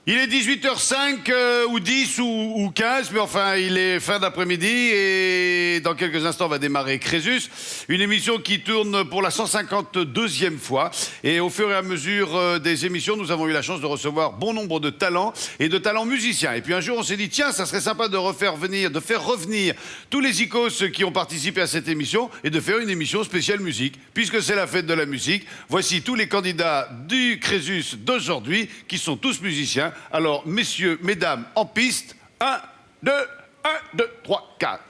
Il est 18h05 ou 10 ou 15, mais enfin, il est fin d'après-midi et dans quelques instants va démarrer Crésus, une émission qui tourne pour la 152e fois. Et au fur et à mesure des émissions, nous avons eu la chance de recevoir bon nombre de talents et de talents musiciens. Et puis un jour, on s'est dit, tiens, ça serait sympa de faire revenir tous les icos qui ont participé à cette émission et de faire une émission spéciale musique. Puisque c'est la fête de la musique, voici tous les candidats du Crésus d'aujourd'hui qui sont tous musiciens. Alors, messieurs, mesdames, en piste, 1, 2, 3, 4.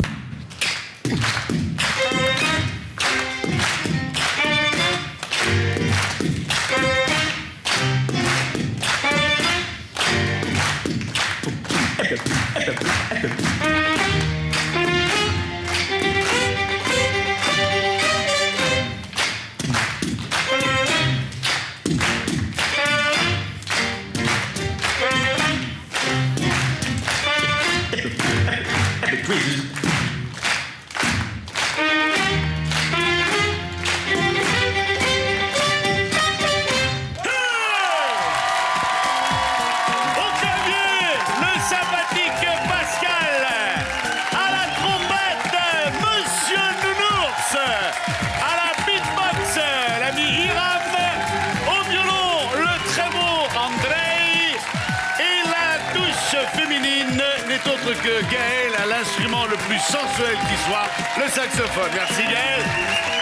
Que Gaël a l'instrument le plus sensuel qui soit, le saxophone. Merci Gaël.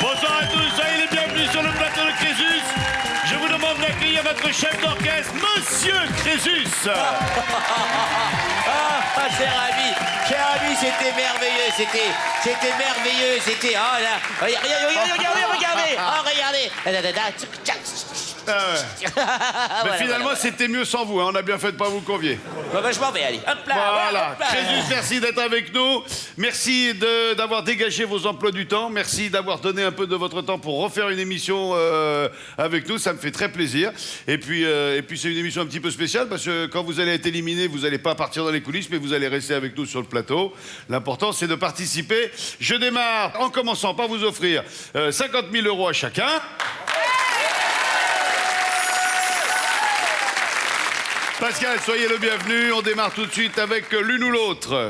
Bonsoir à tous, soyez les bienvenus sur le plateau de Crésus. Je vous demande d'accueillir notre chef d'orchestre, Monsieur Crésus. Cher ami, c'était merveilleux, c'était merveilleux, c'était... Oh là, regardez, oh regardez. Ah ouais. Mais finalement, c'était mieux sans vous, hein. On a bien fait de pas vous convier. Je m'en vais, allez. Hop là, voilà. Crésus, merci d'être avec nous. Merci d'avoir dégagé vos emplois du temps. Merci d'avoir donné un peu de votre temps pour refaire une émission avec nous. Ça me fait très plaisir. Et puis c'est une émission un petit peu spéciale parce que quand vous allez être éliminé, vous n'allez pas partir dans les coulisses, mais vous allez rester avec nous sur le plateau. L'important, c'est de participer. Je démarre en commençant par vous offrir 50 000 € à chacun. Pascal, soyez le bienvenu. On démarre tout de suite avec l'une ou l'autre.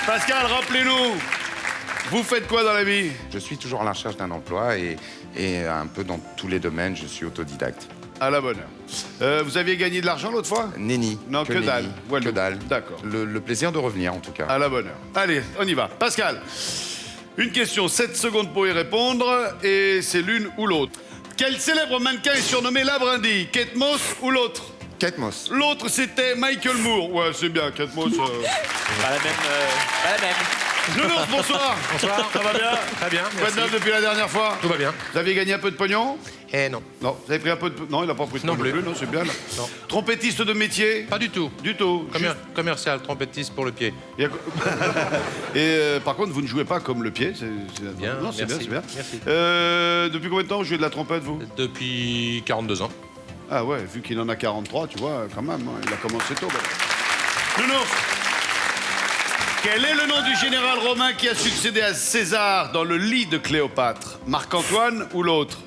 Pascal, rappelez-nous, vous faites quoi dans la vie? Je suis toujours à la recherche d'un emploi et un peu dans tous les domaines, je suis autodidacte. À la bonne heure. Vous aviez gagné de l'argent l'autre fois? Nenni. Non, que dalle. Voilà. Que dalle. D'accord. Le plaisir de revenir, en tout cas. À la bonne heure. Allez, on y va. Pascal, une question, 7 secondes pour y répondre, et c'est l'une ou l'autre. Quel célèbre mannequin est surnommé la brindille? Kate Moss ou l'autre? Kate Moss. L'autre, c'était Michael Moore. Ouais, c'est bien, Kate Moss. Pas la même. Nounours, bonsoir. Bonsoir, ça va bien? Très bien, Quoi de neuf depuis la dernière fois? Tout va bien. Vous aviez gagné un peu de pognon? Non. Non. Vous avez pris un peu de... Non, il n'a pas pris de Non pognon plus. non, c'est bien. Là. Non. Trompettiste de métier? Pas du tout. Du tout. Commercial, trompettiste pour le pied. Il y a- Et par contre, vous ne jouez pas comme le pied. Bien, Non, c'est bien, merci. c'est bien. Merci. Depuis combien de temps vous jouez de la trompette, vous? Depuis 42 ans. Ah ouais, vu qu'il en a 43, tu vois, quand même, hein, il a commencé tôt. Nounours, quel est le nom du général romain qui a succédé à César dans le lit de Cléopâtre? Marc-Antoine ou l'autre?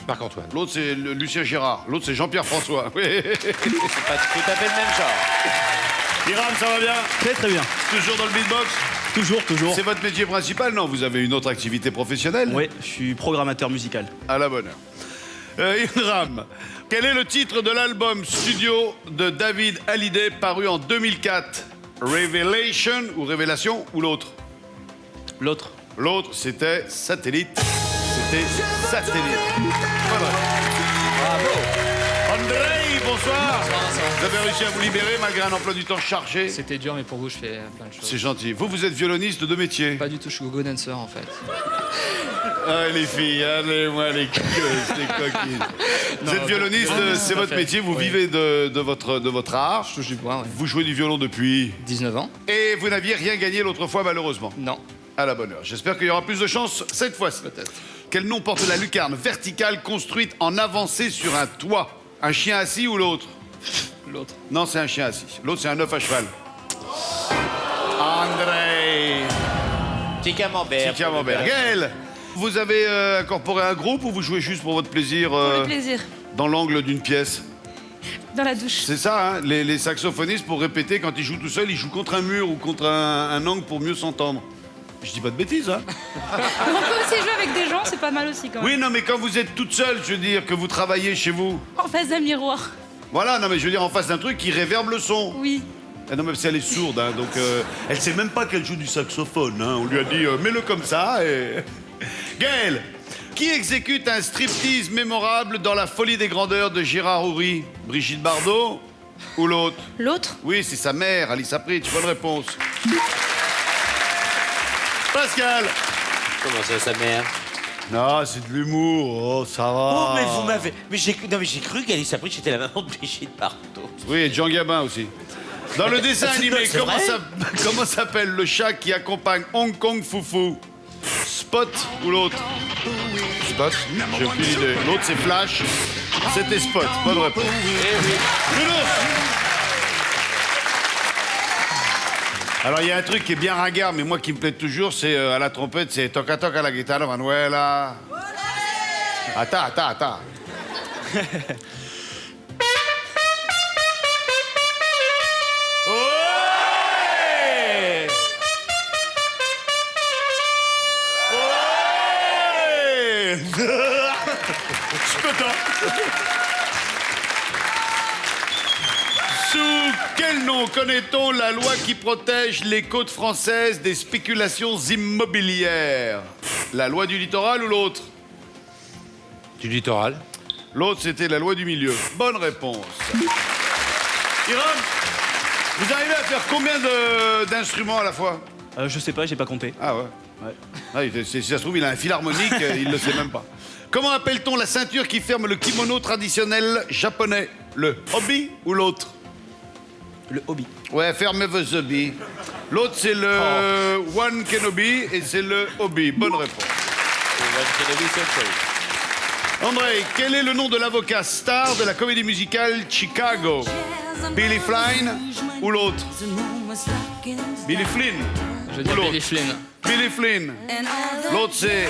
Marc-Antoine. L'autre, c'est Lucien Gérard. L'autre, c'est Jean-Pierre François. Oui. C'est pas tout à fait le même genre. Hiram, ça va bien? Très très bien. Toujours dans le beatbox? Toujours. C'est votre métier principal? Non, vous avez une autre activité professionnelle? Oui, je suis programmateur musical. À la bonne heure. Hiram, quel est le titre de l'album studio de David Hallyday paru en 2004? Revelation ou Révélation ou l'autre? L'autre. L'autre, c'était Satellite. C'était Satellite. Voilà. Bravo. Andrei, bonsoir. Vous avez réussi à vous libérer malgré un emploi du temps chargé? C'était dur, mais pour vous, je fais plein de choses. C'est gentil. Vous êtes violoniste de métier? Pas du tout, je suis go dancer en fait. Ah, les filles, allez-moi les gueules, les coquines. Vous êtes violoniste, c'est votre métier, vous vivez de votre art. Je touche du bois, ouais. Vous jouez du violon depuis... 19 ans? Et vous n'aviez rien gagné l'autre fois, malheureusement. Non. À la bonne heure. J'espère qu'il y aura plus de chance cette fois-ci. Peut-être. Quel nom porte la lucarne verticale construite en avancée sur un toit? Un chien assis ou l'autre? L'autre. Non, c'est un chien assis. L'autre, c'est un œuf à cheval. André. Petit camembert. Petit camembert. Gaël, Vous avez incorporé un groupe ou vous jouez juste pour votre plaisir Pour le plaisir. dans l'angle d'une pièce? Dans la douche. C'est ça, hein, les saxophonistes, pour répéter, quand ils jouent tout seuls, ils jouent contre un mur ou contre un angle pour mieux s'entendre. Je dis pas de bêtises, hein. On peut aussi jouer avec des gens, c'est pas mal aussi quand même. Oui, non, mais quand vous êtes toute seule, je veux dire, que vous travaillez chez vous. En face d'un miroir. Voilà, non, mais je veux dire, en face d'un truc qui réverbe le son. Oui. Ah non, mais si elle est sourde, hein, donc elle sait même pas qu'elle joue du saxophone. Hein. On lui a dit, mets-le comme ça et... Gaël, qui exécute un striptease mémorable dans La Folie des Grandeurs de Gérard Houry? Brigitte Bardot ou l'autre? L'autre? Oui, c'est sa mère, Alice Apritch. Bonne réponse. Pascal. Comment ça, sa mère? Non, c'est de l'humour. Oh, ça va. Oh, mais vous m'avez... Mais j'ai cru qu'Alice Apritch était la maman de Brigitte Bardot. Oui, et Jean Gabin aussi. Dans le dessin animé, C'est vrai comment s'appelle le chat qui accompagne Hong Kong Foufou? Spot ou l'autre? Spot? J'ai aucune idée. L'autre, c'est Flash. C'était Spot. Bonne réponse. Nounours. Alors, il y a un truc qui est bien ringard, mais moi qui me plaît toujours, c'est à la trompette, c'est toca toca la guitare, Manuela. Attends. Ouais! Ouais! Je suis content. Sous quel nom connaît-on la loi qui protège les côtes françaises des spéculations immobilières? La loi du littoral ou l'autre? Du littoral. L'autre, c'était la loi du milieu. Bonne réponse. Iram, vous arrivez à faire combien d'instruments à la fois? Je sais pas, j'ai pas compté. Ah ouais. Ah, si ça se trouve, il a un fil harmonique, il le sait même pas. Comment appelle-t-on la ceinture qui ferme le kimono traditionnel japonais? Le hobby ou l'autre? Le hobby. Ouais, fermez vos hobbies. L'autre, c'est le One Kenobi et c'est le hobby. Bonne réponse. André, quel est le nom de l'avocat star de la comédie musicale Chicago? Billy Flynn ou l'autre? Billy Flynn. Je veux dire L'autre. Billy Flynn. Billy Flynn. L'autre, c'est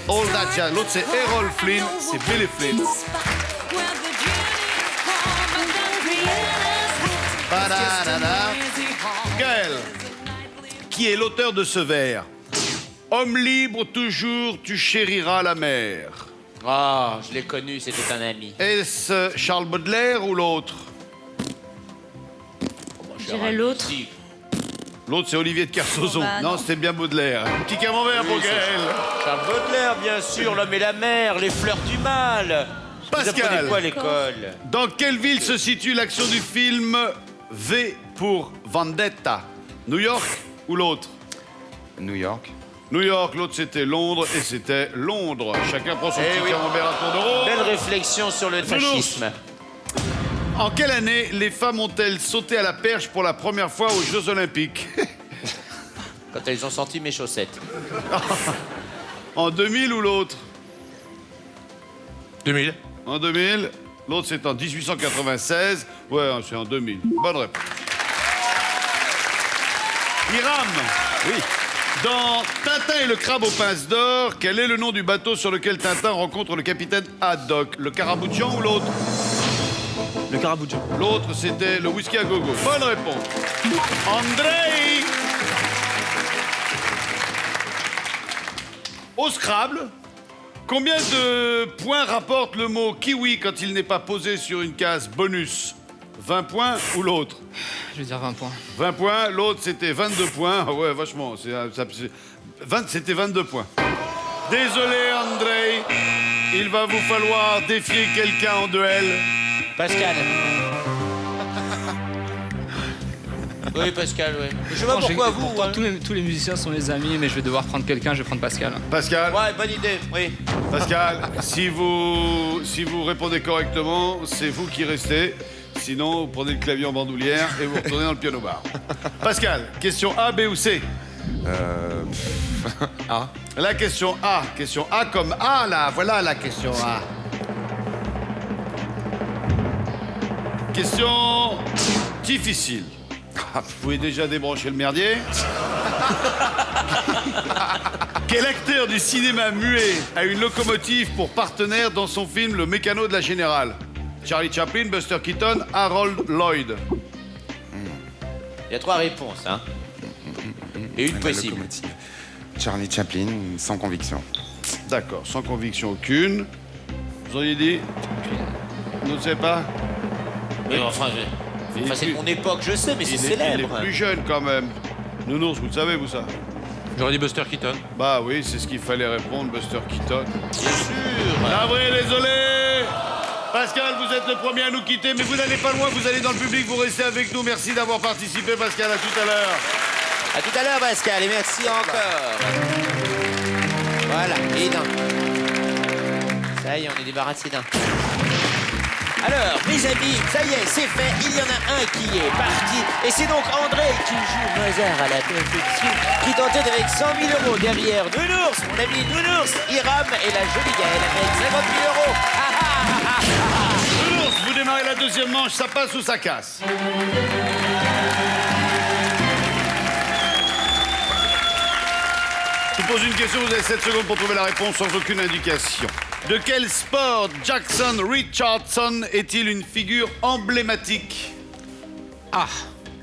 All That Jazz. L'autre, c'est Errol Flynn. C'est Billy Flynn. Ba-da-da-da. Gaël, qui est l'auteur de ce vers? Homme libre toujours, tu chériras la mer. Ah, je l'ai connu, c'était un ami. Est-ce Charles Baudelaire ou l'autre? Je dirais l'autre. Si. L'autre, c'est Olivier de Kersauzon. Bah, non, non. c'était bien Baudelaire. Petit camembert pour Oui, c'est Gaël. Charles Baudelaire, bien sûr, L'homme et la mer, Les fleurs du mal. Vous Pascal. apprenez quoi à l'école? Dans quelle ville se situe l'action du film V pour Vendetta? New York ou l'autre? New York. New York, l'autre c'était Londres et c'était Londres. Chacun prend son Eh petit oui. camembert à tour de rôle. Belle réflexion sur le fascisme. En quelle année les femmes ont-elles sauté à la perche pour la première fois aux Jeux Olympiques? Quand elles ont senti mes chaussettes. En 2000 ou l'autre? 2000. En 2000. L'autre c'est en 1896. Ouais, c'est en 2000. Bonne réponse. Hiram. Oui. Dans Tintin et le crabe aux pinces d'or, quel est le nom du bateau sur lequel Tintin rencontre le capitaine Haddock? Le Caraboudian ou l'autre? Le Caraboudian. L'autre, c'était le whisky à gogo. Bonne réponse. André. Au Scrabble, combien de points rapporte le mot kiwi quand il n'est pas posé sur une case bonus? 20 points ou l'autre? Je vais dire 20 points. 20 points, l'autre c'était 22 points. Ah ouais, vachement. C'était 22 points. Désolé, André. Il va vous falloir défier quelqu'un en duel. Pascal. Oui, Pascal, oui. Je sais pas pourquoi vous. Pourtant, hein. tous les musiciens sont mes amis, mais je vais devoir prendre quelqu'un, je vais prendre Pascal. Pascal. Ouais, bonne idée, oui. Pascal, si vous répondez correctement, c'est vous qui restez. Sinon, vous prenez le clavier en bandoulière et vous retournez dans le piano bar. Pascal, question A, B ou C? A. La question A. Question A comme A, là. Voilà la question A. Question difficile. Vous pouvez déjà débrancher le merdier. Quel acteur du cinéma muet a une locomotive pour partenaire dans son film Le Mécano de la Générale? Charlie Chaplin, Buster Keaton, Harold Lloyd. Il y a 3 réponses, hein. Et une La possible. locomotive. Charlie Chaplin, sans conviction. D'accord, sans conviction aucune. Vous auriez dit? Vous ne savez pas? Mais enfin, c'est de mon époque, je sais, mais c'est Il est célèbre. plus jeune quand même. Nounours, vous le savez, vous, ça? J'aurais dit Buster Keaton. Bah oui, c'est ce qu'il fallait répondre, Buster Keaton. Bien sûr. Navré, désolé. Pascal, vous êtes le premier à nous quitter, mais vous n'allez pas loin, vous allez dans le public, vous restez avec nous. Merci d'avoir participé, Pascal, à tout à l'heure. À tout à l'heure, Pascal, et merci encore. Voilà, et d'un. Ça y est, on est débarrassé d'un. Alors, mes amis, ça y est, c'est fait. Il y en a un qui est parti. Et c'est donc André qui joue Mozart à la perfection, qui tente avec 100 000 € derrière Nounours, mon ami Nounours, Hiram et la jolie Gaëlle avec 50 000 €. Ah, ah, ah, ah, ah. Nounours, vous démarrez la deuxième manche, ça passe ou ça casse? Je vous pose une question, vous avez 7 secondes pour trouver la réponse sans aucune indication. De quel sport Jackson Richardson est-il une figure emblématique? Ah.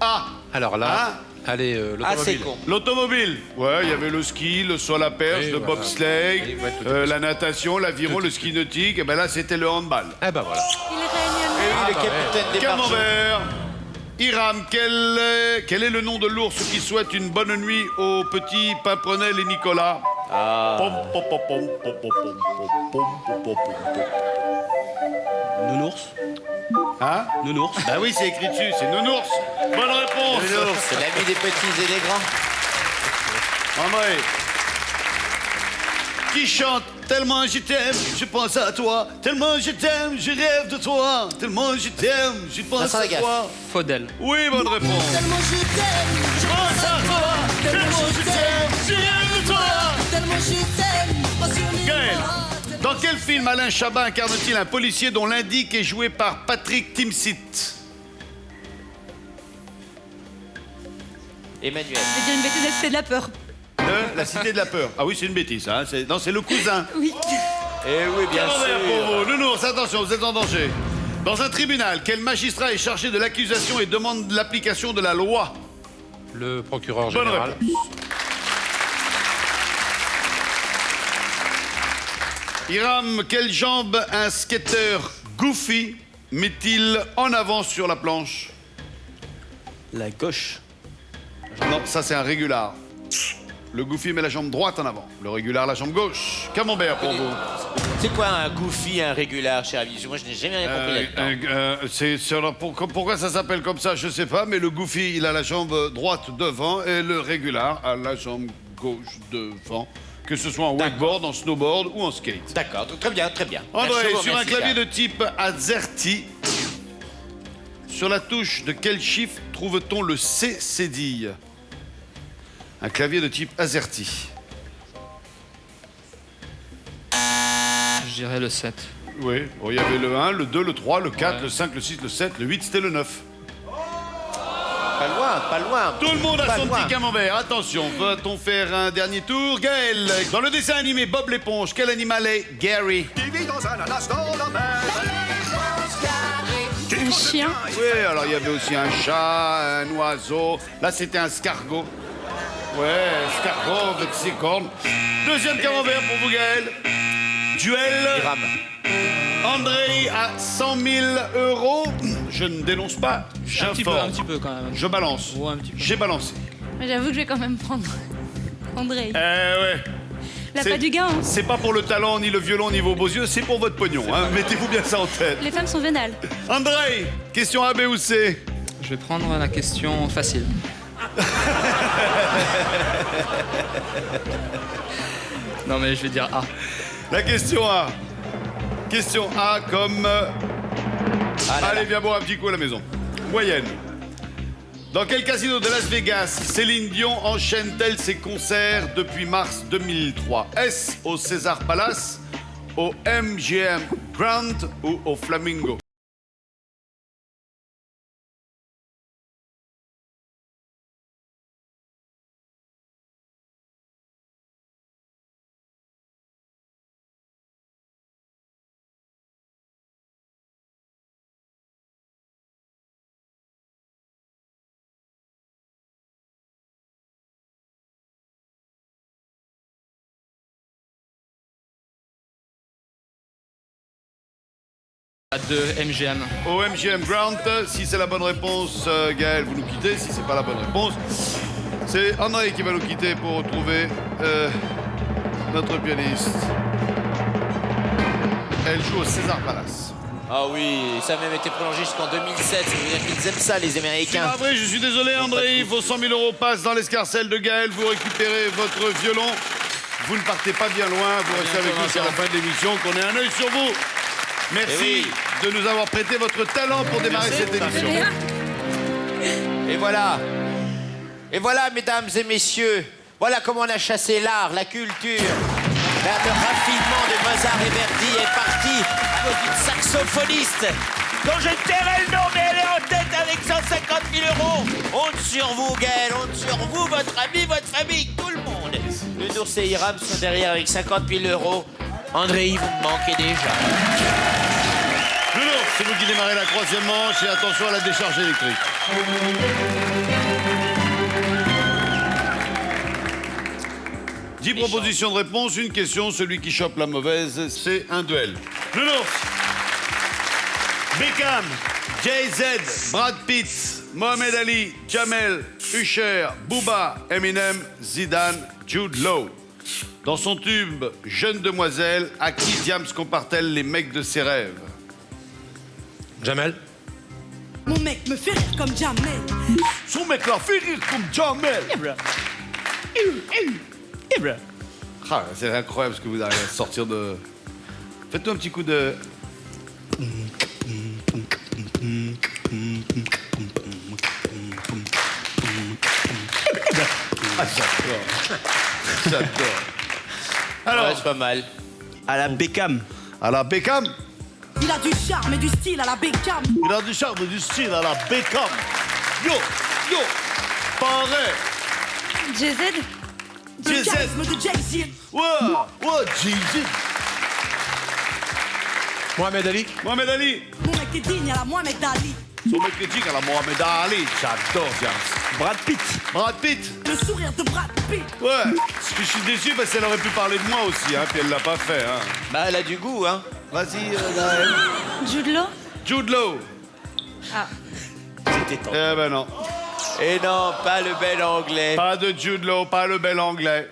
A. Alors là, Hein? allez, Ah, c'est l'automobile. con. L'automobile. Ouais, il y avait le ski, le saut à la perche, Oui, le voilà. bobsleigh, Oui, ouais, la natation, l'aviron, le ski nautique. Et ben là, c'était le handball. Eh ben voilà. Il règne. Et oui, le bah capitaine des marchands. Camembert. Hiram, quel est le nom de l'ours qui souhaite une bonne nuit aux petits Pimprenel et Nicolas? Pom, pom, pom, pom, pom, pom, pom, pom, pom, pom, pom, pom. Nounours. Hein? Nounours. Bah oui, c'est écrit dessus, c'est Nounours. Bonne réponse. Nounours, c'est l'ami des petits et des grands. André. Qui chante tellement je t'aime, je pense à toi. Tellement je t'aime, je rêve de toi. Tellement je t'aime, je pense Vincent à Lagaffe. toi. Faudel. Oui, bonne réponse. Tellement je t'aime, Je pense à toi. Tellement je t'aime, je rêve de toi. tellement je t'aime, passionnément. Gaël, dans quel film Alain Chabat incarne-t-il un policier dont l'indique est joué par Patrick Timsit? Emmanuel. Je vais dire une bêtise, c'était de la peur. La Cité de la Peur. Ah oui, c'est une bêtise, hein. Non, c'est le cousin. Oui. Eh oui, bien Camembert pour sûr. vous. Nounours, attention, vous êtes en danger. Dans un tribunal, quel magistrat est chargé de l'accusation et demande l'application de la loi? Le procureur Bonne général. réponse. Hiram, quelle jambe un skater goofy met-il en avant sur la planche? La gauche. Non, ça c'est un régular. Le goofy met la jambe droite en avant. Le régular, la jambe gauche. Camembert pour vous. C'est quoi un goofy, un régular, cher ami? Moi, je n'ai jamais rien compris là-dedans. Pourquoi ça s'appelle comme ça, je sais pas, mais le goofy, il a la jambe droite devant et le régular a la jambe gauche devant. Que ce soit en wakeboard, en snowboard ou en skate. D'accord, donc très bien, très bien. André, Merci, sur un merci, clavier Charles. de type AZERTY, sur la touche de quel chiffre trouve-t-on le C cédille? Un clavier de type AZERTY. Je dirais le 7. Oui, bon, il y avait le 1, le 2, le 3, le 4, Ouais. le 5, le 6, le 7, le 8, c'était le 9. Pas loin, pas loin. Tout le monde a Pas son loin. petit camembert. Attention, va-t-on faire un dernier tour? Gaël, dans le dessin animé Bob l'éponge, quel animal est Gary? Un chien. Oui, alors il y avait aussi un chat, un oiseau. Là, c'était un escargot. Ouais, escargot avec ses cornes. Deuxième camembert pour vous, Gaël. Duel. Hiram. André à 100 000 euros. Je ne dénonce pas, Un j'informe. petit peu quand même. Je balance. Ouais, un petit peu. J'ai balancé. Mais j'avoue que je vais quand même prendre André. Eh ouais. Il a C'est- pas du gain. Hein. C'est pas pour le talent, ni le violon, ni vos beaux yeux, c'est pour votre pognon. Hein. Mettez-vous bien ça en tête. Les femmes sont vénales. André, question A, B ou C? Je vais prendre la question facile. Non mais je vais dire A. La question A. Question A comme... Ah là Allez, là. viens boire un petit coup à la maison. Moyenne. Dans quel casino de Las Vegas Céline Dion enchaîne-t-elle ses concerts depuis mars 2003? Est-ce au César Palace, au MGM Grand ou au Flamingo? De MGM. Au MGM Grant. Si c'est la bonne réponse, Gaël, vous nous quittez. Si c'est pas la bonne réponse, c'est André qui va nous quitter pour retrouver notre pianiste. Elle joue au César Palace. Ah oui, ça a même été prolongé jusqu'en 2007. Ça veut dire qu'ils aiment ça, les C'est Américains. pas vrai, je suis désolé, André. Vos 100 000 euros passent dans l'escarcelle de Gaël. Vous récupérez votre violon. Vous ne partez pas bien loin. Vous restez avec nous jusqu'à la fin de l'émission, qu'on ait un œil sur vous. Merci de nous avoir prêté votre talent pour démarrer cette émission. Et voilà. Et voilà, mesdames et messieurs. Voilà comment on a chassé l'art, la culture. Le raffinement de Mozart et Verdi est parti à cause d'une saxophoniste. Dont je tairai le nom, mais elle est en tête avec 150 000 euros. Honte sur vous, Gaël, honte sur vous, votre famille, tout le monde. Le Nours et Hiram sont derrière avec 50 000 euros. André, vous me manquez déjà. Le Nours, c'est vous qui démarrez la 3e manche et attention à la décharge électrique. 10 propositions de réponse, une question. Celui qui chope la mauvaise, c'est un duel. Le Nours. Beckham, Jay-Z, Brad Pitt, Mohamed Ali, Jamel, Usher, Booba, Eminem, Zidane, Jude Law. Dans son tube Jeune demoiselle, à qui Diams compare-t-elle les mecs de ses rêves? Jamel. Mon mec me fait rire comme Jamel. Son mec là fait rire comme Jamel. Ah, c'est incroyable ce que vous arrivez à sortir de... Faites-nous un petit coup de... Ah, j'adore. Alors, Ouais, c'est pas mal. À la Beckham. à la Beckham. Il a du charme et du style à la Beckham. Il a du charme et du style à la Beckham. Yo, pareil. JZ. Du Jay-Z. charisme de Jay-Z. Ouais, Jay-Z. Mohamed Ali. Mohamed Ali. Mon mec est digne à la Mohamed Ali. Son mec est digne à la Mohamed Ali. J'adore Diams. Brad Pitt. Brad Pitt. Le sourire de Brad Pitt. Ouais. Ce que je suis déçu, parce qu'elle aurait pu parler de moi aussi, hein, puis elle l'a pas fait, hein. Bah, elle a du goût, hein. Vas-y, Gaël. Jude Law. Jude Law. Ah. C'était temps. Eh ben non. Et non, pas le bel anglais. Pas de Jude Law, pas le bel anglais.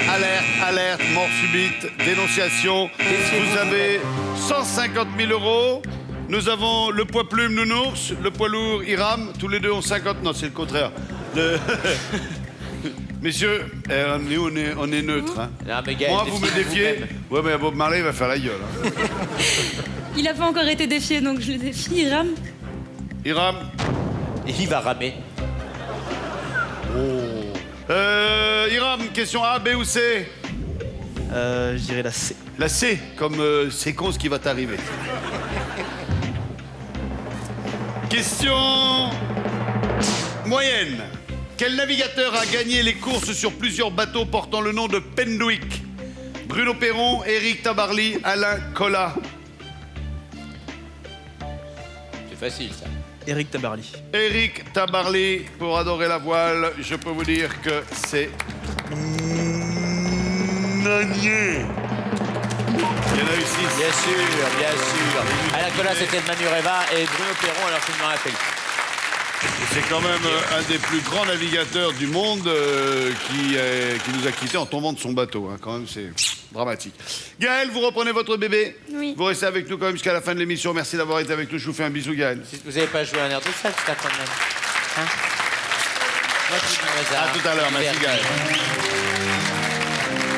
Alerte, alerte, mort subite, dénonciation. Vous avez 150 000 euros. Nous avons le poids plume Nounours, le poids lourd Hiram. Tous les deux ont 50. Non, c'est le contraire. Messieurs, nous, on est neutre. Hein. Non, mais Gaël, Moi, vous me défiez. vous-même. Ouais, mais Bob Marley va faire la gueule. Hein. Il n'a pas encore été défié, donc je le défie. Hiram. Hiram. Il va ramer. Hiram, question A, B ou C? Je dirais la C. La C, comme c'est con ce qui va t'arriver. Question moyenne. Quel navigateur a gagné les courses sur plusieurs bateaux portant le nom de Pendwick? Bruno Perron, Éric Tabarly, Alain Collat. C'est facile, ça. Éric Tabarly. Éric Tabarly, pour adorer la voile, je peux vous dire que c'est... Nanier. Il y en a eu 6. Bien sûr, bien sûr. Alain Collat, c'était le Manureva et Bruno Perron, alors que je me rappelle. C'est quand même un des plus grands navigateurs du monde qui nous a quittés en tombant de son bateau. Hein. Quand même, c'est dramatique. Gaël, vous reprenez votre bébé. Oui. Vous restez avec nous quand même jusqu'à la fin de l'émission. Merci d'avoir été avec nous. Je vous fais un bisou, Gaël. Si vous n'avez pas joué un air de ça, tu t'attends même. Hein? Moi, je suis du hasard. À tout à l'heure. Merci, Gaël.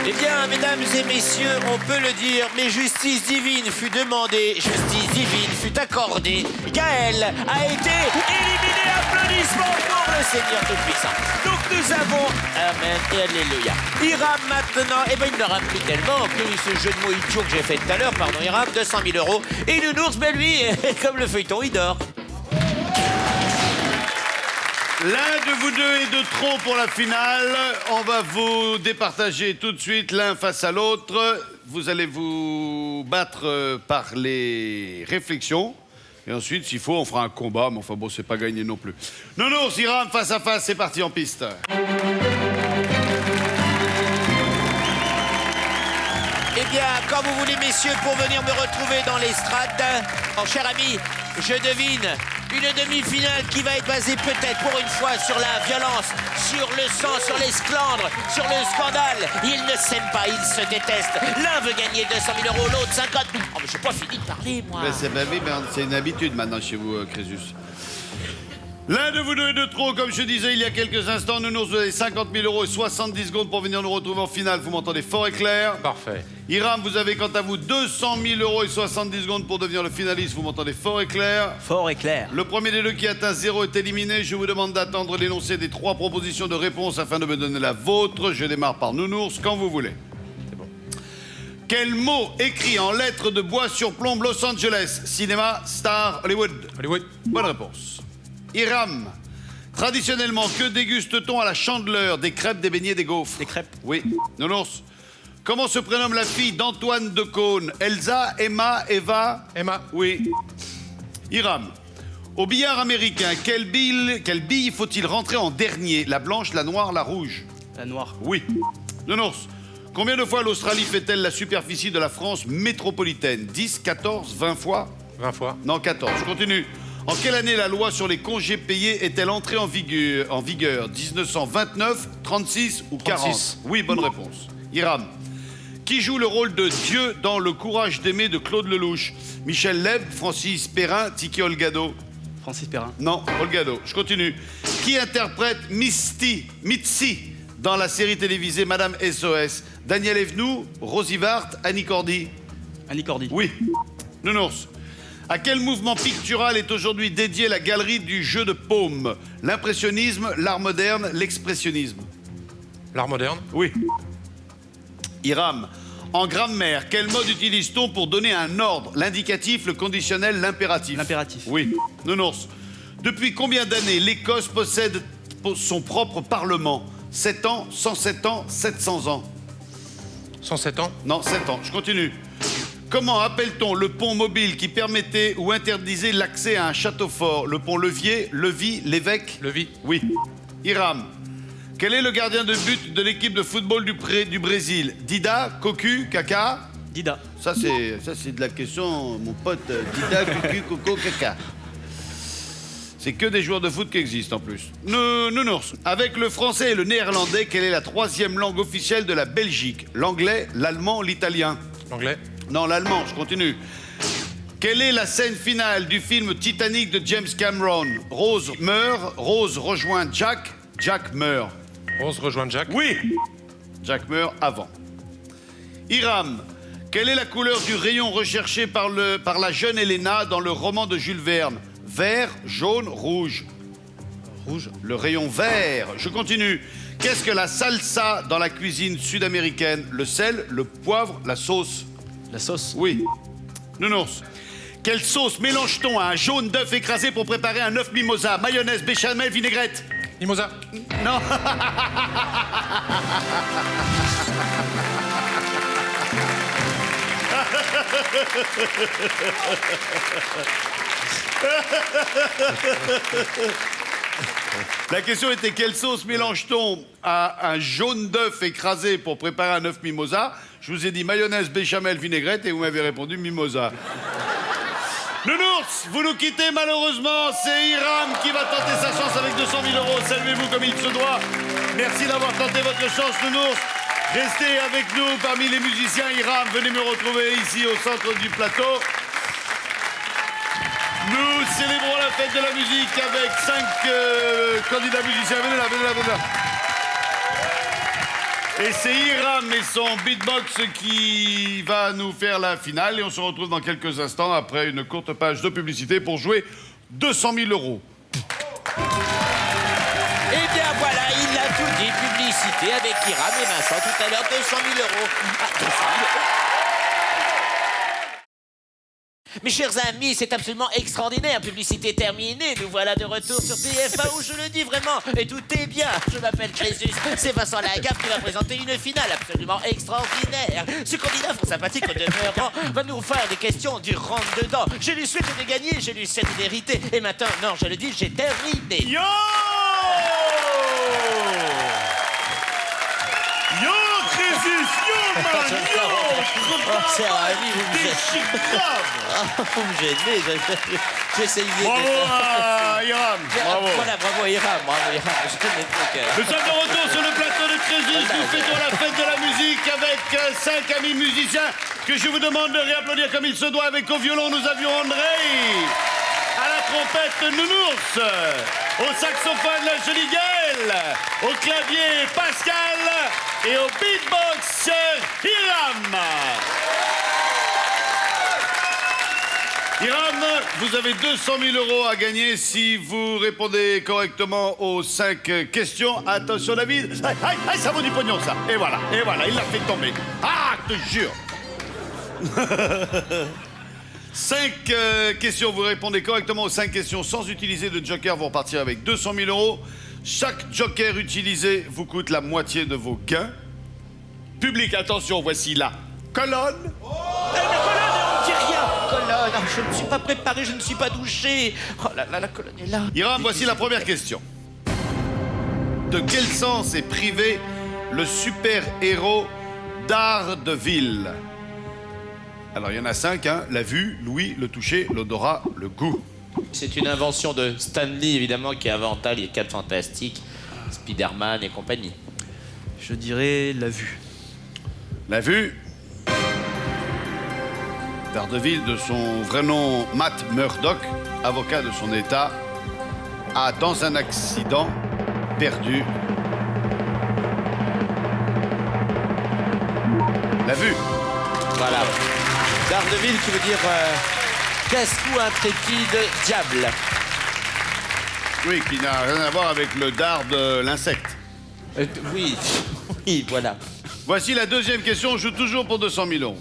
Eh bien, mesdames et messieurs, on peut le dire, mais justice divine fut demandée, justice divine fut accordée. Gaël a été éliminé. Applaudissements pour le Seigneur Tout-Puissant. Donc nous avons, amen et alléluia. Hiram maintenant, eh ben il ne rame plus tellement que ce jeu de mots idiot que j'ai fait tout à l'heure, pardon, Hiram, 200 000 euros. Et Nounours, ben lui, comme le feuilleton, il dort. L'un de vous deux est de trop pour la finale. On va vous départager tout de suite l'un face à l'autre. Vous allez vous battre par les réflexions. Et ensuite, s'il faut, on fera un combat. Mais enfin bon, c'est pas gagné non plus. Nounours, Hiram, face à face, c'est parti en piste. Eh bien, quand vous voulez, messieurs, pour venir me retrouver dans l'estrade, mon cher ami, je devine une demi-finale qui va être basée peut-être pour une fois sur la violence, sur le sang, sur l'esclandre, sur le scandale. Ils ne s'aiment pas, ils se détestent. L'un veut gagner 200 000 euros, l'autre 50 000. Oh, mais j'ai pas fini de parler, moi. C'est une habitude maintenant chez vous, Crésus. L'un de vous deux est de trop, comme je disais il y a quelques instants. Nous vous avez 50 000 euros et 70 secondes pour venir nous retrouver en finale. Vous m'entendez fort et clair? Parfait. Hiram, vous avez quant à vous 200 000 euros et 70 secondes pour devenir le finaliste. Vous m'entendez fort et clair? Fort et clair. Le premier des deux qui atteint 0 est éliminé. Je vous demande d'attendre l'énoncé des 3 propositions de réponse afin de me donner la vôtre. Je démarre par Nounours, quand vous voulez. C'est bon. Quel mot écrit en lettres de bois surplombe Los Angeles? Cinéma, star, Hollywood. Hollywood. Bonne réponse. Hiram, traditionnellement, que déguste-t-on à la Chandeleur? Des crêpes, des beignets, des gaufres? Des crêpes. Oui. Nounours, comment se prénomme la fille d'Antoine de Caunes? Elsa, Emma, Eva? Emma. Oui. Hiram, au billard américain, quelle bille faut-il rentrer en dernier? La blanche, la noire, la rouge? La noire. Oui. Nounours, combien de fois l'Australie fait-elle la superficie de la France métropolitaine? 10, 14, 20 fois? 20 fois. Non, 14. Je continue. En quelle année la loi sur les congés payés est-elle entrée en vigueur 1929, 36 ou 40? 36. Oui, bonne réponse. Hiram, qui joue le rôle de Dieu dans Le courage d'aimer de Claude Lelouch? Michel Leb, Francis Perrin, Tiki Olgado? Francis Perrin. Non, Olgado. Je continue. Qui interprète Mitzi dans la série télévisée Madame SOS? Daniel Evenou, Rosy Vart, Annie Cordy? Annie Cordy. Oui. Nounours, à quel mouvement pictural est aujourd'hui dédiée la galerie du jeu de paume? L'impressionnisme, l'art moderne, l'expressionnisme? L'art moderne. Oui. Hiram, en grammaire, quel mode utilise-t-on pour donner un ordre? L'indicatif, le conditionnel, l'impératif? L'impératif. Oui. Nounours, depuis combien d'années l'Écosse possède son propre parlement? 7 ans, 107 ans, 700 ans? 107 ans. Non, 7 ans. Je continue. Comment appelle-t-on le pont mobile qui permettait ou interdisait l'accès à un château fort? Le pont Levier, Levis, l'évêque? Levis. Oui. Hiram, quel est le gardien de but de l'équipe de football du Brésil? Dida, Cocu, Kaka? Dida. Ça, c'est de la question, mon pote. Dida, Cocu, Coco, Kaka. C'est que des joueurs de foot qui existent en plus. Nounours, avec le français et le néerlandais, quelle est la 3e langue officielle de la Belgique? L'anglais, l'allemand, l'italien? L'anglais. Non, l'allemand, je continue. Quelle est la scène finale du film Titanic de James Cameron? Rose meurt, Rose rejoint Jack, Jack meurt. Rose rejoint Jack. Oui, Jack meurt avant. Hiram, quelle est la couleur du rayon recherché par la jeune Helena dans le roman de Jules Verne? Vert, jaune, rouge? Rouge. Le rayon vert. Je continue. Qu'est-ce que la salsa dans la cuisine sud-américaine? Le sel, le poivre, la sauce? La sauce. Oui. Nounours, quelle sauce mélange-t-on à un jaune d'œuf écrasé pour préparer un œuf mimosa? Mayonnaise, béchamel, vinaigrette? Mimosa. Non. La question était quelle sauce mélange-t-on à un jaune d'œuf écrasé pour préparer un œuf mimosa? Je vous ai dit mayonnaise, béchamel, vinaigrette et vous m'avez répondu mimosa. Nounours, vous nous quittez malheureusement. C'est Hiram qui va tenter sa chance avec 200 000 euros. Saluez-vous comme il se doit. Merci d'avoir tenté votre chance, Nounours. Restez avec nous parmi les musiciens. Hiram, venez me retrouver ici au centre du plateau. Nous célébrons la fête de la musique avec 5 candidats musiciens. Venez là, venez là, venez là. Et c'est Hiram et son beatbox qui va nous faire la finale. Et on se retrouve dans quelques instants après une courte page de publicité pour jouer 200 000 euros. Eh bien voilà, il a tout dit, publicité avec Hiram et Vincent tout à l'heure, 200 000 euros. Ah, 200 000 euros. Mes chers amis, c'est absolument extraordinaire. Publicité terminée. Nous voilà de retour sur TF1 où je le dis vraiment. Et tout est bien. Je m'appelle Crésus. C'est Vincent Lagaffe qui va présenter une finale absolument extraordinaire. Ce candidat fort sympathique au demeurant va nous faire des questions du rentre-dedans. Je lui souhaite de gagner, je lui souhaite d'hériter. Et maintenant, non, je le dis, j'ai terminé. Yo! Yo, Crésus! Yo, man! Yo! cher ami, vous me gênez. J'essaye de... Bravo à Hiram. Bravo. Voilà, bravo Hiram, bravo Hiram. Je connais ton cœur. Nous sommes de retour sur le plateau de Crésus. Nous fêtons la fête de la musique avec 5 amis musiciens que je vous demande de réapplaudir comme il se doit. Avec au violon, nous avions André. À la trompette, Nounours. Au saxophone, la jolie Gaëlle. Au clavier, Pascal. Et au beatbox, Hiram. Hiram, vous avez 200 000 € à gagner si vous répondez correctement aux 5 questions. Attention, David. Aïe, ça vaut du pognon, ça. Et voilà, il l'a fait tomber. Ah, je te jure. 5 questions, vous répondez correctement aux 5 questions sans utiliser de joker, vous repartirez avec 200 000 €. Chaque joker utilisé vous coûte la moitié de vos gains. Public, attention, voici la colonne. Colonne, je ne suis pas préparé, je ne suis pas douché. Oh là là, la colonne est là. Hiram, voici la première question. De quel sens est privé le super-héros Daredevil? Alors, il y en a 5, hein. La vue, l'ouïe, le toucher, l'odorat, le goût. C'est une invention de Stan Lee, évidemment, qui inventa les 4 fantastiques, Spider-Man et compagnie. Je dirais la vue. La vue. Daredevil, de son vrai nom Matt Murdock, avocat de son état, a, dans un accident, perdu la vue. Voilà. Daredevil qui veut dire casse-cou intrépide diable. Oui, qui n'a rien à voir avec le dard de l'insecte. Oui, oui, voilà. Voici la deuxième question, on joue toujours pour 200 000 €.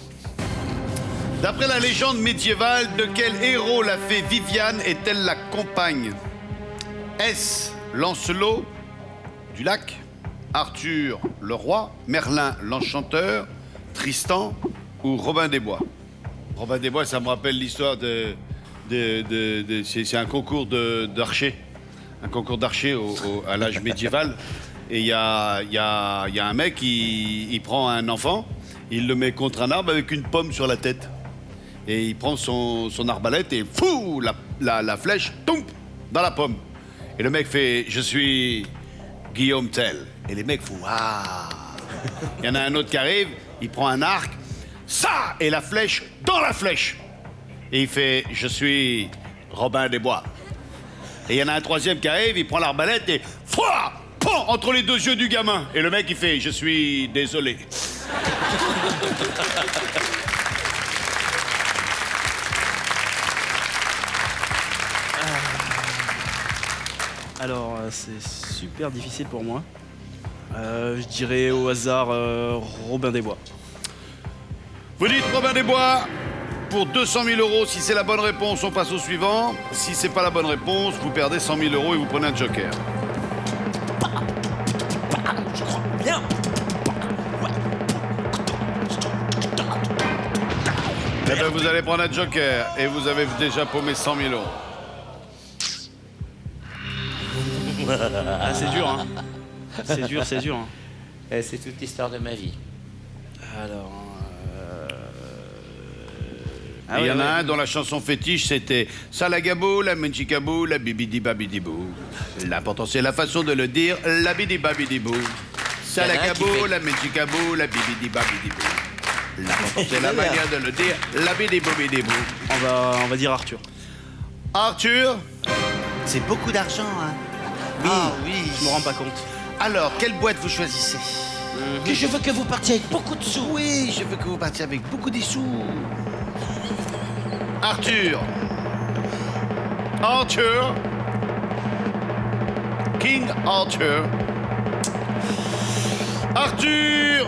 D'après la légende médiévale, de quel héros la fée Viviane est-elle la compagne? Est-ce Lancelot du lac, Arthur le roi, Merlin l'enchanteur, Tristan ou Robin des Bois? Robin des Bois, ça me rappelle l'histoire c'est un concours d'archers. Un concours d'archers à l'âge médiéval. Et il y a un mec, il prend un enfant, il le met contre un arbre avec une pomme sur la tête. Et il prend son arbalète et fou, la flèche tombe dans la pomme. Et le mec fait « Je suis Guillaume Tell ». Et les mecs font « Ah ». Il y en a un autre qui arrive, il prend un arc, ça, et la flèche dans la flèche. Et il fait « Je suis Robin des Bois ». Et il y en a un troisième qui arrive, il prend l'arbalète et fouah, pan, entre les 2 yeux du gamin. Et le mec, il fait « Je suis désolé ». Alors, c'est super difficile pour moi. Je dirais au hasard Robin des Bois. Vous dites Robin des Bois pour 200 000 €. Si c'est la bonne réponse, on passe au suivant. Si c'est pas la bonne réponse, vous perdez 100 000 € et vous prenez un joker. Je crois bien. Eh bien, vous allez prendre un joker et vous avez déjà paumé 100 000 €. Ah, c'est dur, hein. C'est dur, hein. C'est toute l'histoire de ma vie. Alors... Et il y en a un dont la chanson fétiche, c'était Salagabo, la menchikabo, la bibidi babidibou. L'important, c'est la façon de le dire, la bidi babidibou. Salagabo, la menchikabo, la bibidi babidibou. L'important, c'est la manière de le dire, la bidi babidibou. On va dire Arthur. Arthur, C'est beaucoup d'argent, hein. Oui, Ah oui. je me rends pas compte. Alors, quelle boîte vous choisissez? Que je veux que vous partiez avec beaucoup de sous. Oui, je veux que vous partiez avec beaucoup de sous. Arthur. Arthur. King Arthur. Arthur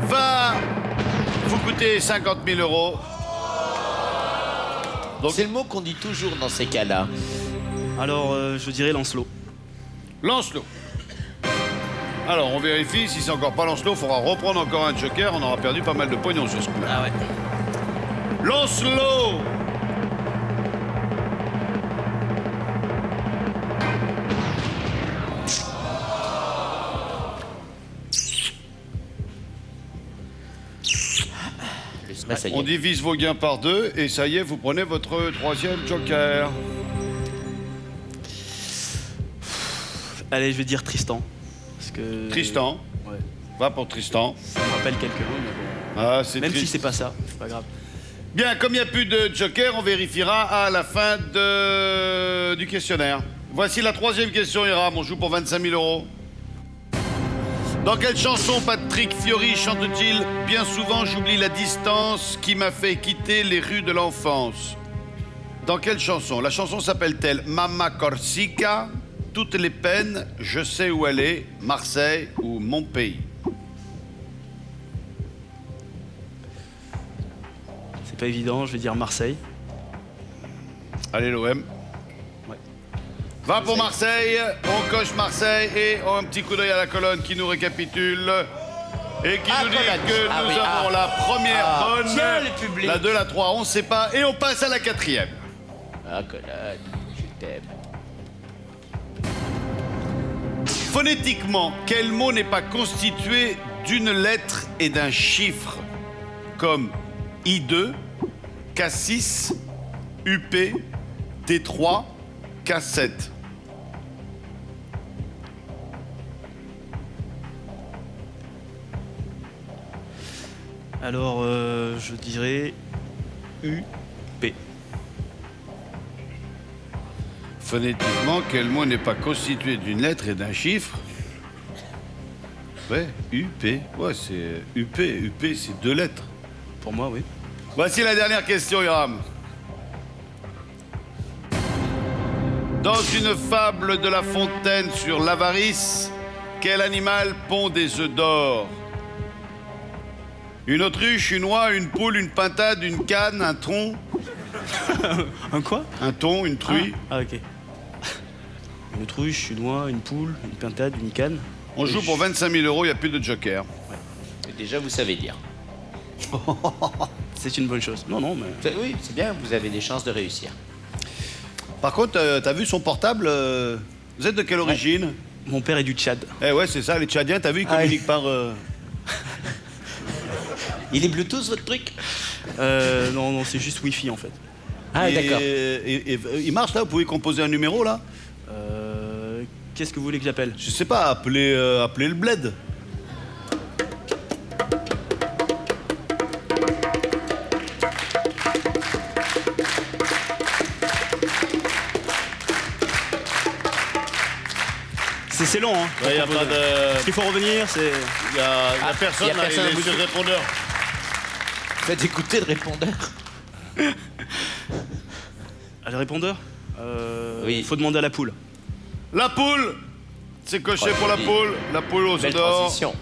va vous coûter 50 000 €. Donc, C'est le mot qu'on dit toujours dans ces cas-là. Alors, je dirais Lancelot. Lancelot. Alors, on vérifie. Si c'est encore pas Lancelot, il faudra reprendre encore un joker. On aura perdu pas mal de pognon sur ce coup-là. Ah ouais. Lancelot. plus. Bah, ça y On est. divise vos gains par 2 et ça y est, vous prenez votre troisième joker. Allez, je vais dire Tristan. Parce que... Tristan. Ouais. Va pour Tristan. Ça me rappelle quelqu'un, mais bon. Ah, c'est Même si triste. c'est pas ça, c'est pas grave. Bien, comme il n'y a plus de joker, on vérifiera à la fin du questionnaire. Voici la troisième question, Hiram. On joue pour 25 000 euros. Dans quelle chanson Patrick Fiori chante-t-il « Bien souvent j'oublie la distance qui m'a fait quitter les rues de l'enfance » Dans quelle chanson? La chanson s'appelle-t-elle « Mama Corsica »,« Toutes les peines »,« Je sais où elle est »,« Marseille » ou « Mon pays ». C'est pas évident, je vais dire Marseille. Allez, l'OM. Ouais. Va pour Marseille, on coche Marseille et un petit coup d'œil à la colonne qui nous récapitule et qui nous dit colonne. que Ah nous oui, avons la première bonne, Tiens, le public. la 2, la 3, on sait pas, et on passe à la 4e. Ah, colonne, je t'aime. Phonétiquement, quel mot n'est pas constitué d'une lettre et d'un chiffre comme I2, K6, UP, T3, K7? Alors, je dirais UP. Phonétiquement, quel mot n'est pas constitué d'une lettre et d'un chiffre? Ouais, UP. Ouais, c'est UP. UP, c'est 2 lettres. Pour moi, oui. Voici la dernière question, Hiram. Dans une fable de La Fontaine sur l'avarice, quel animal pond des œufs d'or? Une autruche, une oie, une poule, une pintade, une canne, un thon, Un quoi? un thon, une truie. Ah, ok. Une autruche, une oie, une poule, une pintade, une canne. On joue pour 25 000 euros, il n'y a plus de joker. Et déjà, vous savez lire. C'est une bonne chose. Non, non, mais... Oui, c'est bien, vous avez des chances de réussir. Par contre, t'as vu son portable Vous êtes de quelle origine? Mon père est du Tchad. Eh ouais, c'est ça, les Tchadiens, t'as vu, ils Ah oui. communiquent par... Il est Bluetooth, votre truc? Non, non, c'est juste Wi-Fi, en fait. Ah, d'accord. Et il marche là, vous pouvez composer un numéro là? Qu'est-ce que vous voulez que j'appelle? Je sais pas, appelez le bled. C'est long, hein. Il y a pas de... Il faut revenir, c'est... Il y a personne, y a là, personne il au bout est sur du- le répondeur. Faites écouter le répondeur. Ah, le répondeur Oui. Il faut demander à la poule. La poule, c'est coché Oh, pour la joli. poule. La poule aux œufs Belle d'or. transition.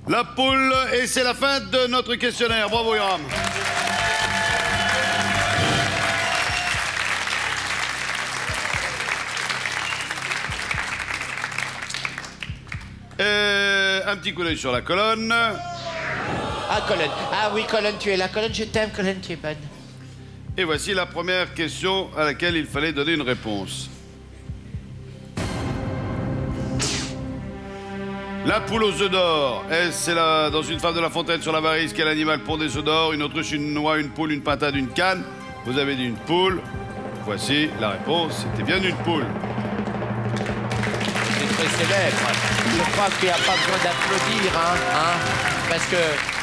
La poule, et c'est la fin de notre questionnaire. Bravo, Hiram. Un petit coup d'œil sur la colonne. Ah, colonne. Ah oui, colonne, tu es là. Colonne, je t'aime. Colonne, tu es bonne. Et voici la première question à laquelle il fallait donner une réponse. La poule aux œufs d'or. C'est dans une fable de La Fontaine sur l'avarice, quel animal pond des œufs d'or? Une autruche, une noix, une poule, une pintade, une canne. Vous avez dit une poule. Voici la réponse. C'était bien une poule. C'est très célèbre. Je crois qu'il n'y a pas besoin d'applaudir, hein, parce que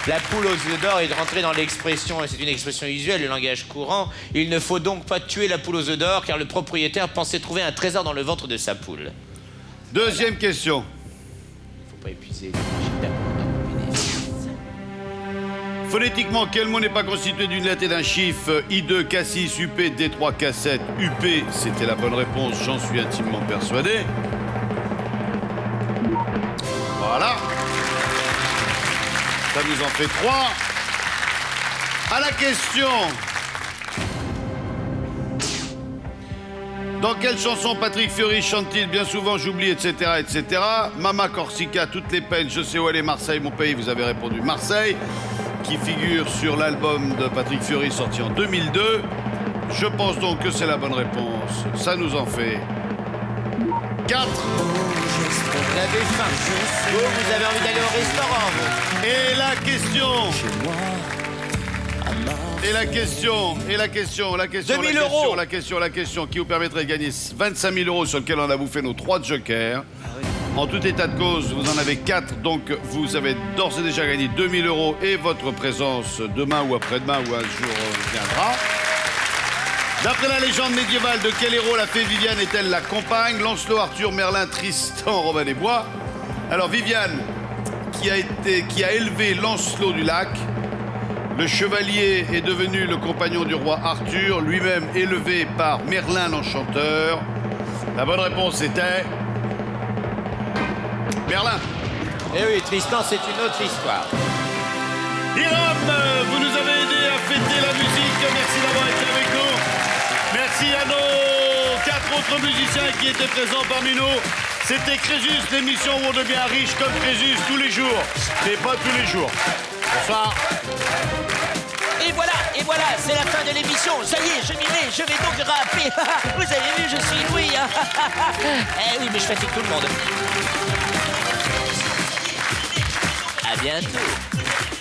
la poule aux œufs d'or est rentrée dans l'expression, et c'est une expression usuelle, le langage courant. Il ne faut donc pas tuer la poule aux œufs d'or, car le propriétaire pensait trouver un trésor dans le ventre de sa poule. Deuxième question. Faut pas épuiser le régime d'abondant bénéfice. Phonétiquement, quel mot n'est pas constitué d'une lettre et d'un chiffre? I2, K6, UP, D3, K7, UP, c'était la bonne réponse, j'en suis intimement persuadé. Voilà. Ça nous en fait 3. À la question. Dans quelle chanson Patrick Fiori chante-t-il bien souvent j'oublie, etc., etc. Mama Corsica, toutes les peines, je sais où elle est, Marseille, mon pays, vous avez répondu Marseille, qui figure sur l'album de Patrick Fiori sorti en 2002. Je pense donc que c'est la bonne réponse. Ça nous en fait 4. Vous avez faim. Vous avez envie d'aller au restaurant, vous. Et la question Et la question, 2000 euros. la question qui vous permettrait de gagner 25 000 euros sur lequel on a bouffé nos 3 jokers. En tout état de cause, vous en avez 4, donc vous avez d'ores et déjà gagné 2 000 euros et votre présence demain ou après-demain ou un jour viendra. D'après la légende médiévale, de quel héros la fée Viviane est-elle la compagne? Lancelot, Arthur, Merlin, Tristan, Robin des Bois. Alors Viviane, qui a élevé Lancelot du lac. Le chevalier est devenu le compagnon du roi Arthur, lui-même élevé par Merlin l'Enchanteur. La bonne réponse était... Merlin. Eh oui, Tristan, c'est une autre histoire. Hiram, vous nous avez aidé à fêter la musique. Merci d'avoir été avec nous. Merci à nos 4 autres musiciens qui étaient présents parmi nous. C'était Crésus, l'émission où on devient riche comme Crésus tous les jours. Mais pas tous les jours. Bonsoir. Et voilà, c'est la fin de l'émission. Ça y est, je m'y mets, je vais donc rapper. Vous avez vu, je suis Louis. Eh oui, mais je fatigue tout le monde. À bientôt.